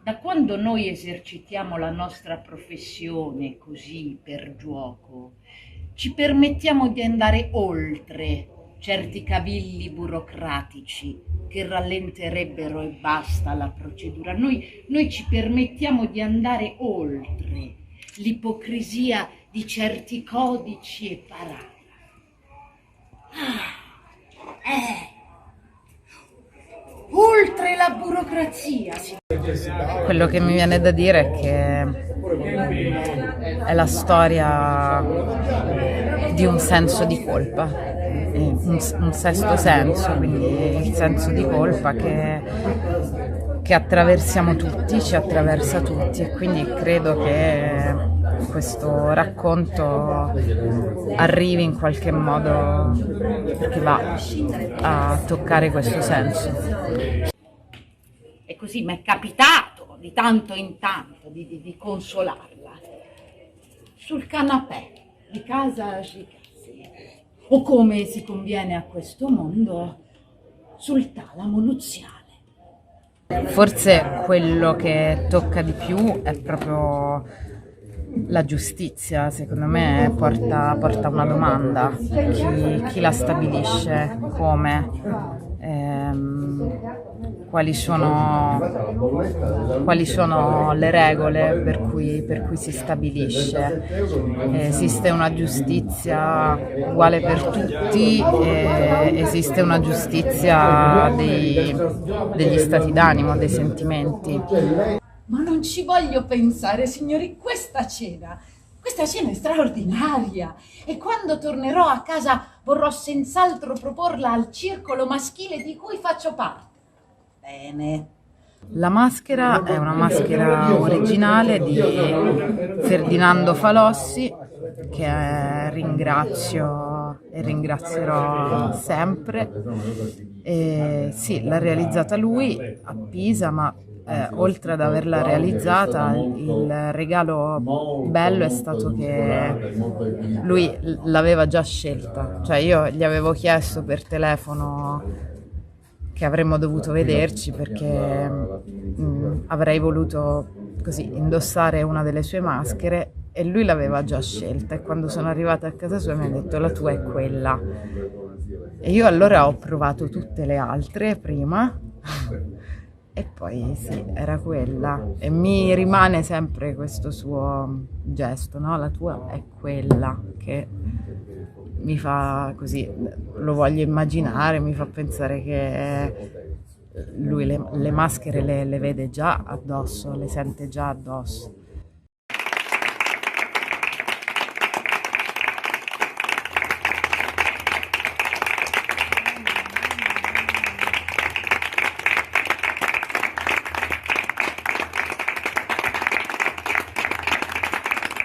Da quando noi esercitiamo la nostra professione così per gioco, ci permettiamo di andare oltre certi cavilli burocratici che rallenterebbero e basta la procedura. Noi ci permettiamo di andare oltre l'ipocrisia di certi codici e paragrafi. Oltre la burocrazia. Quello che mi viene da dire è che è la storia di un senso di colpa, un sesto senso, quindi il senso di colpa che attraversiamo tutti, ci attraversa tutti, e quindi credo che questo racconto arrivi in qualche modo perché va a toccare questo senso. E così mi è capitato di tanto in tanto di consolarla sul canapè di casa Gicassi, o come si conviene a questo mondo, sul talamo nuziale. Forse quello che tocca di più è proprio la giustizia, secondo me porta una domanda: chi la stabilisce, come, quali sono le regole per cui si stabilisce. Esiste una giustizia uguale per tutti, esiste una giustizia degli stati d'animo, dei sentimenti. Ma non ci voglio pensare, signori, questa cena è straordinaria, e quando tornerò a casa vorrò senz'altro proporla al circolo maschile di cui faccio parte. Bene. La maschera è una maschera originale di Ferdinando Falossi, che ringrazio e ringrazierò sempre. E sì, l'ha realizzata lui a Pisa, ma oltre ad averla realizzata, il regalo bello è stato che lui l'aveva già scelta. Cioè, io gli avevo chiesto per telefono che avremmo dovuto vederci perché avrei voluto così indossare una delle sue maschere, e lui l'aveva già scelta, e quando sono arrivata a casa sua mi ha detto: la tua è quella. E io allora ho provato tutte le altre prima e poi sì, era quella, e mi rimane sempre questo suo gesto, no? La tua è quella, che mi fa così, lo voglio immaginare, mi fa pensare che lui le maschere le vede già addosso, le sente già addosso.